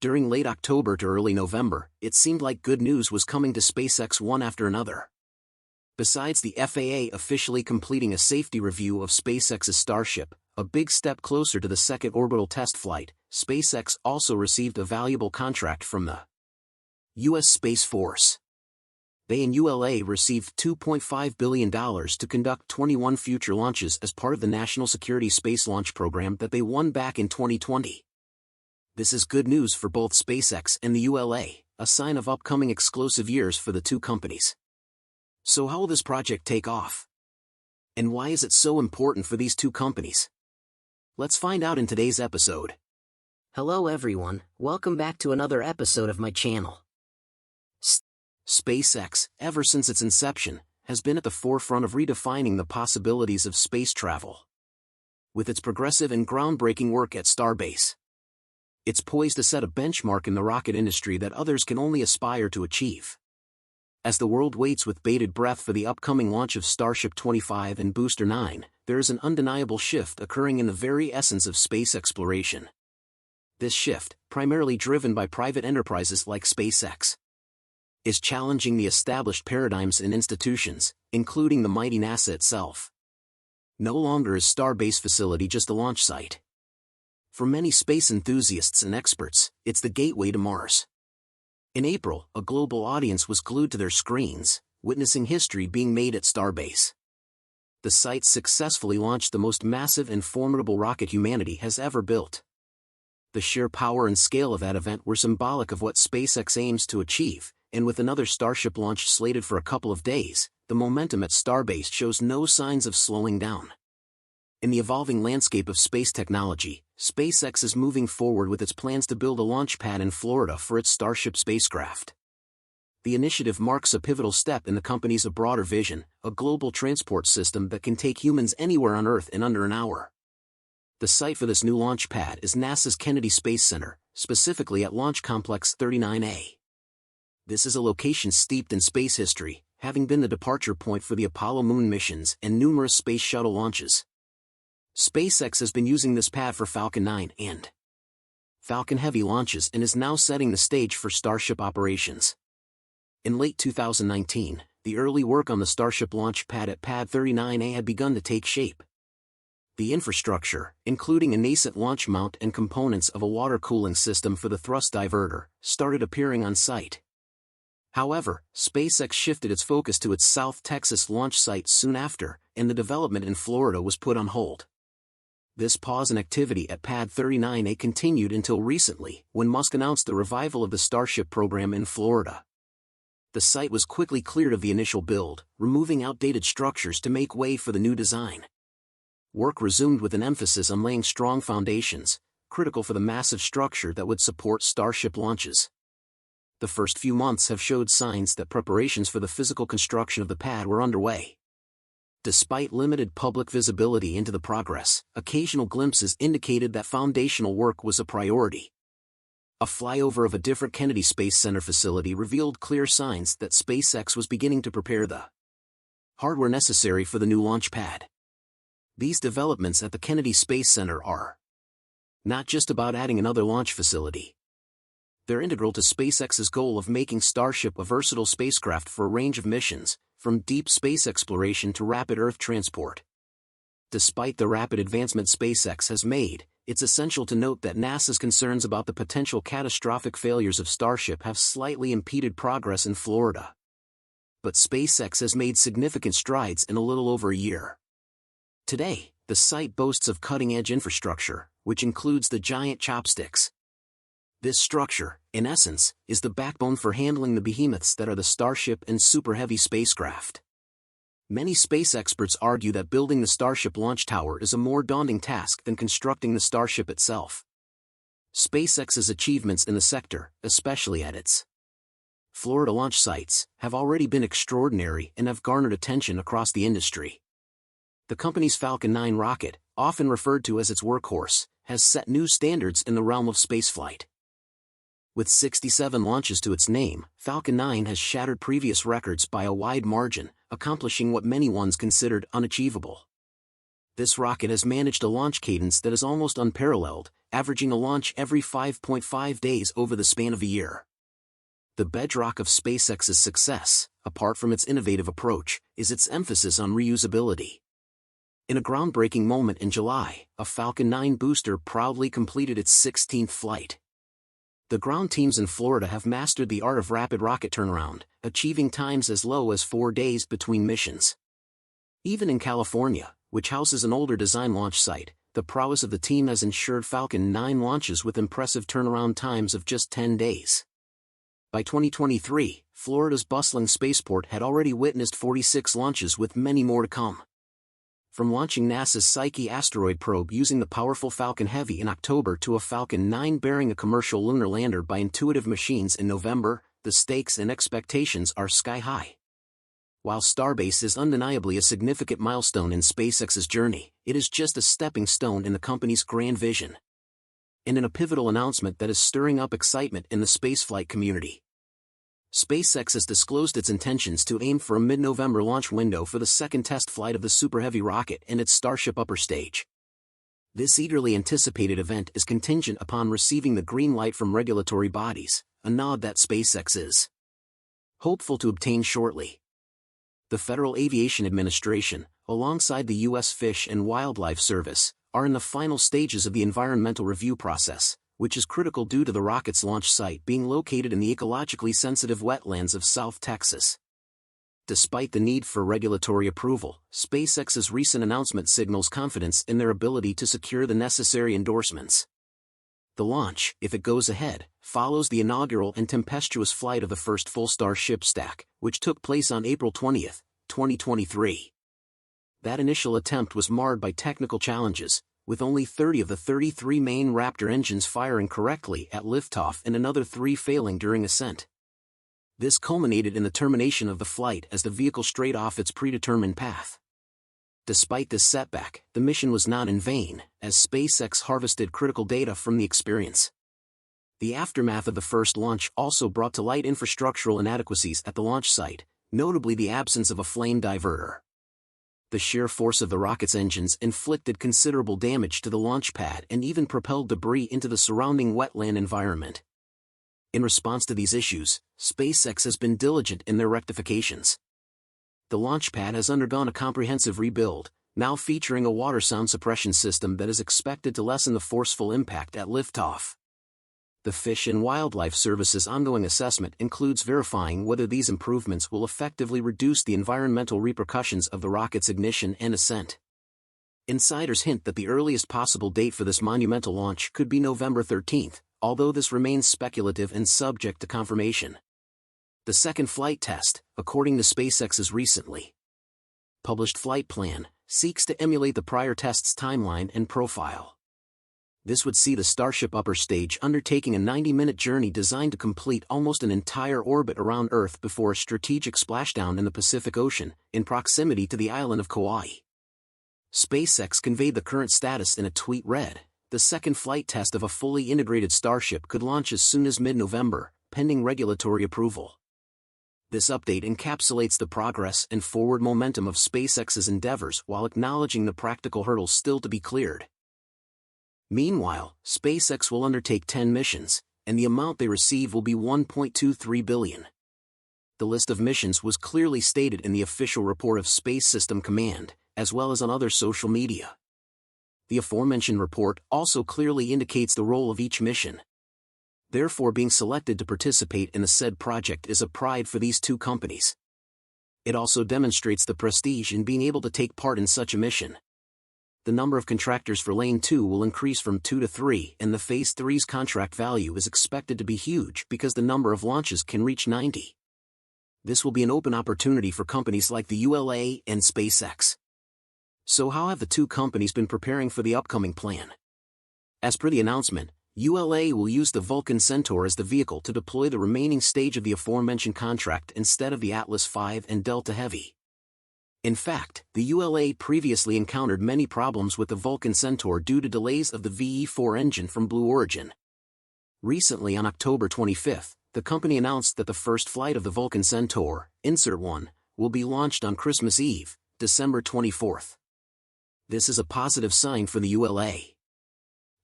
During late October to early November, it seemed like good news was coming to SpaceX one after another. Besides the FAA officially completing a safety review of SpaceX's Starship, a big step closer to the second orbital test flight, SpaceX also received a valuable contract from the U.S. Space Force. They and ULA received $2.5 billion to conduct 21 future launches as part of the National Security Space Launch Program that they won back in 2020. This is good news for both SpaceX and the ULA, a sign of upcoming explosive years for the two companies. So how will this project take off? And why is it so important for these two companies? Let's find out in today's episode. Hello everyone, welcome back to another episode of my channel. SpaceX, ever since its inception, has been at the forefront of redefining the possibilities of space travel. With its progressive and groundbreaking work at Starbase, it's poised to set a benchmark in the rocket industry that others can only aspire to achieve. As the world waits with bated breath for the upcoming launch of Starship 25 and Booster 9, there is an undeniable shift occurring in the very essence of space exploration. This shift, primarily driven by private enterprises like SpaceX, is challenging the established paradigms and institutions, including the mighty NASA itself. No longer is Starbase facility just a launch site. For many space enthusiasts and experts, it's the gateway to Mars. In April, a global audience was glued to their screens, witnessing history being made at Starbase. The site successfully launched the most massive and formidable rocket humanity has ever built. The sheer power and scale of that event were symbolic of what SpaceX aims to achieve, and with another Starship launch slated for a couple of days, the momentum at Starbase shows no signs of slowing down. In the evolving landscape of space technology, SpaceX is moving forward with its plans to build a launch pad in Florida for its Starship spacecraft. The initiative marks a pivotal step in the company's broader vision, a global transport system that can take humans anywhere on Earth in under an hour. The site for this new launch pad is NASA's Kennedy Space Center, specifically at Launch Complex 39A. This is a location steeped in space history, having been the departure point for the Apollo moon missions and numerous space shuttle launches. SpaceX has been using this pad for Falcon 9 and Falcon Heavy launches and is now setting the stage for Starship operations. In late 2019, the early work on the Starship launch pad at Pad 39A had begun to take shape. The infrastructure, including a nascent launch mount and components of a water cooling system for the thrust diverter, started appearing on site. However, SpaceX shifted its focus to its South Texas launch site soon after, and the development in Florida was put on hold. This pause in activity at Pad 39A continued until recently, when Musk announced the revival of the Starship program in Florida. The site was quickly cleared of the initial build, removing outdated structures to make way for the new design. Work resumed with an emphasis on laying strong foundations, critical for the massive structure that would support Starship launches. The first few months have showed signs that preparations for the physical construction of the pad were underway. Despite limited public visibility into the progress, occasional glimpses indicated that foundational work was a priority. A flyover of a different Kennedy Space Center facility revealed clear signs that SpaceX was beginning to prepare the hardware necessary for the new launch pad. These developments at the Kennedy Space Center are not just about adding another launch facility. They're integral to SpaceX's goal of making Starship a versatile spacecraft for a range of missions, from deep space exploration to rapid Earth transport. Despite the rapid advancement SpaceX has made, it's essential to note that NASA's concerns about the potential catastrophic failures of Starship have slightly impeded progress in Florida. But SpaceX has made significant strides in a little over a year. Today, the site boasts of cutting-edge infrastructure, which includes the giant chopsticks. This structure, in essence, is the backbone for handling the behemoths that are the Starship and Super Heavy spacecraft. Many space experts argue that building the Starship launch tower is a more daunting task than constructing the Starship itself. SpaceX's achievements in the sector, especially at its Florida launch sites, have already been extraordinary and have garnered attention across the industry. The company's Falcon 9 rocket, often referred to as its workhorse, has set new standards in the realm of spaceflight. With 67 launches to its name, Falcon 9 has shattered previous records by a wide margin, accomplishing what many once considered unachievable. This rocket has managed a launch cadence that is almost unparalleled, averaging a launch every 5.5 days over the span of a year. The bedrock of SpaceX's success, apart from its innovative approach, is its emphasis on reusability. In a groundbreaking moment in July, a Falcon 9 booster proudly completed its 16th flight. The ground teams in Florida have mastered the art of rapid rocket turnaround, achieving times as low as 4 days between missions. Even in California, which houses an older design launch site, the prowess of the team has ensured Falcon 9 launches with impressive turnaround times of just 10 days. By 2023, Florida's bustling spaceport had already witnessed 46 launches with many more to come. From launching NASA's Psyche asteroid probe using the powerful Falcon Heavy in October to a Falcon 9 bearing a commercial lunar lander by Intuitive Machines in November, the stakes and expectations are sky-high. While Starbase is undeniably a significant milestone in SpaceX's journey, it is just a stepping stone in the company's grand vision. And in a pivotal announcement that is stirring up excitement in the spaceflight community. SpaceX has disclosed its intentions to aim for a mid-November launch window for the second test flight of the Super Heavy rocket and its Starship upper stage. This eagerly anticipated event is contingent upon receiving the green light from regulatory bodies, a nod that SpaceX is hopeful to obtain shortly. The Federal Aviation Administration, alongside the U.S. Fish and Wildlife Service, are in the final stages of the environmental review process, which is critical due to the rocket's launch site being located in the ecologically sensitive wetlands of South Texas. Despite the need for regulatory approval, SpaceX's recent announcement signals confidence in their ability to secure the necessary endorsements. The launch, if it goes ahead, follows the inaugural and tempestuous flight of the first full Starship stack, which took place on April 20, 2023. That initial attempt was marred by technical challenges, with only 30 of the 33 main Raptor engines firing correctly at liftoff and another 3 failing during ascent. This culminated in the termination of the flight as the vehicle strayed off its predetermined path. Despite this setback, the mission was not in vain, as SpaceX harvested critical data from the experience. The aftermath of the first launch also brought to light infrastructural inadequacies at the launch site, notably the absence of a flame diverter. The sheer force of the rocket's engines inflicted considerable damage to the launch pad and even propelled debris into the surrounding wetland environment. In response to these issues, SpaceX has been diligent in their rectifications. The launch pad has undergone a comprehensive rebuild, now featuring a water sound suppression system that is expected to lessen the forceful impact at liftoff. The Fish and Wildlife Service's ongoing assessment includes verifying whether these improvements will effectively reduce the environmental repercussions of the rocket's ignition and ascent. Insiders hint that the earliest possible date for this monumental launch could be November 13, although this remains speculative and subject to confirmation. The second flight test, according to SpaceX's recently published flight plan, seeks to emulate the prior test's timeline and profile. This would see the Starship upper stage undertaking a 90-minute journey designed to complete almost an entire orbit around Earth before a strategic splashdown in the Pacific Ocean, in proximity to the island of Kauai. SpaceX conveyed the current status in a tweet read, "The second flight test of a fully integrated Starship could launch as soon as mid-November, pending regulatory approval." This update encapsulates the progress and forward momentum of SpaceX's endeavors while acknowledging the practical hurdles still to be cleared. Meanwhile, SpaceX will undertake 10 missions, and the amount they receive will be $1.23 billion. The list of missions was clearly stated in the official report of Space System Command, as well as on other social media. The aforementioned report also clearly indicates the role of each mission. Therefore, being selected to participate in the said project is a pride for these two companies. It also demonstrates the prestige in being able to take part in such a mission. The number of contractors for Lane 2 will increase from 2 to 3, and the Phase 3's contract value is expected to be huge because the number of launches can reach 90. This will be an open opportunity for companies like the ULA and SpaceX. So how have the two companies been preparing for the upcoming plan? As per the announcement, ULA will use the Vulcan Centaur as the vehicle to deploy the remaining stage of the aforementioned contract instead of the Atlas V and Delta Heavy. In fact, the ULA previously encountered many problems with the Vulcan Centaur due to delays of the VE4 engine from Blue Origin. Recently, on October 25, the company announced that the first flight of the Vulcan Centaur, Insert 1, will be launched on Christmas Eve, December 24. This is a positive sign for the ULA.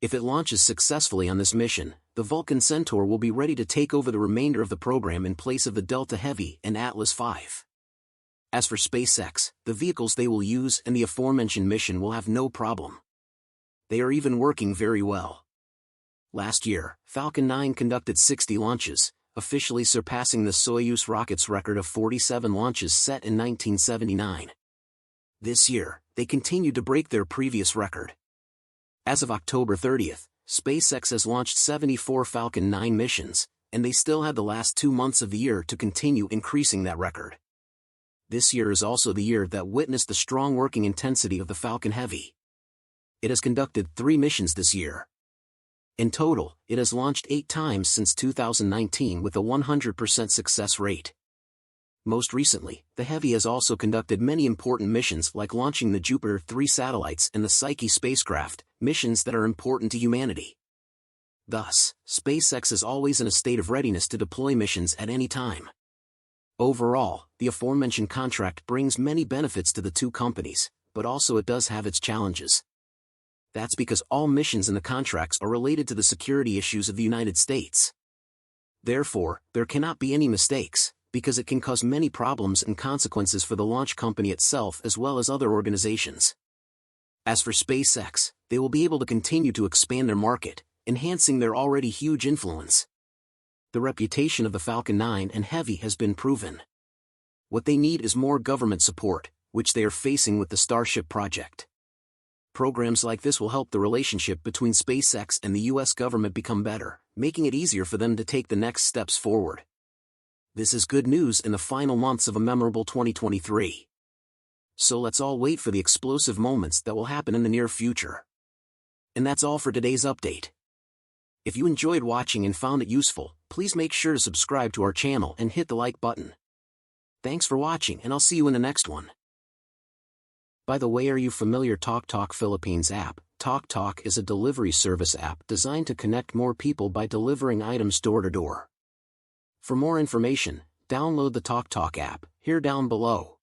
If it launches successfully on this mission, the Vulcan Centaur will be ready to take over the remainder of the program in place of the Delta Heavy and Atlas V. As for SpaceX, the vehicles they will use and the aforementioned mission will have no problem. They are even working very well. Last year, Falcon 9 conducted 60 launches, officially surpassing the Soyuz rocket's record of 47 launches set in 1979. This year, they continued to break their previous record. As of October 30th, SpaceX has launched 74 Falcon 9 missions, and they still had the last 2 months of the year to continue increasing that record. This year is also the year that witnessed the strong working intensity of the Falcon Heavy. It has conducted 3 missions this year. In total, it has launched 8 times since 2019 with a 100% success rate. Most recently, the Heavy has also conducted many important missions like launching the Jupiter 3 satellites and the Psyche spacecraft, missions that are important to humanity. Thus, SpaceX is always in a state of readiness to deploy missions at any time. Overall, the aforementioned contract brings many benefits to the two companies, but also it does have its challenges. That's because all missions in the contracts are related to the security issues of the United States. Therefore, there cannot be any mistakes, because it can cause many problems and consequences for the launch company itself as well as other organizations. As for SpaceX, they will be able to continue to expand their market, enhancing their already huge influence. The reputation of the Falcon 9 and Heavy has been proven. What they need is more government support, which they are facing with the Starship project. Programs like this will help the relationship between SpaceX and the US government become better, making it easier for them to take the next steps forward. This is good news in the final months of a memorable 2023. So let's all wait for the explosive moments that will happen in the near future. And that's all for today's update. If you enjoyed watching and found it useful, please make sure to subscribe to our channel and hit the like button. Thanks for watching, and I'll see you in the next one. By the way, are you familiar Tok Philippines app? Tok is a delivery service app designed to connect more people by delivering items door to door. For more information, download the Tok app, here down below.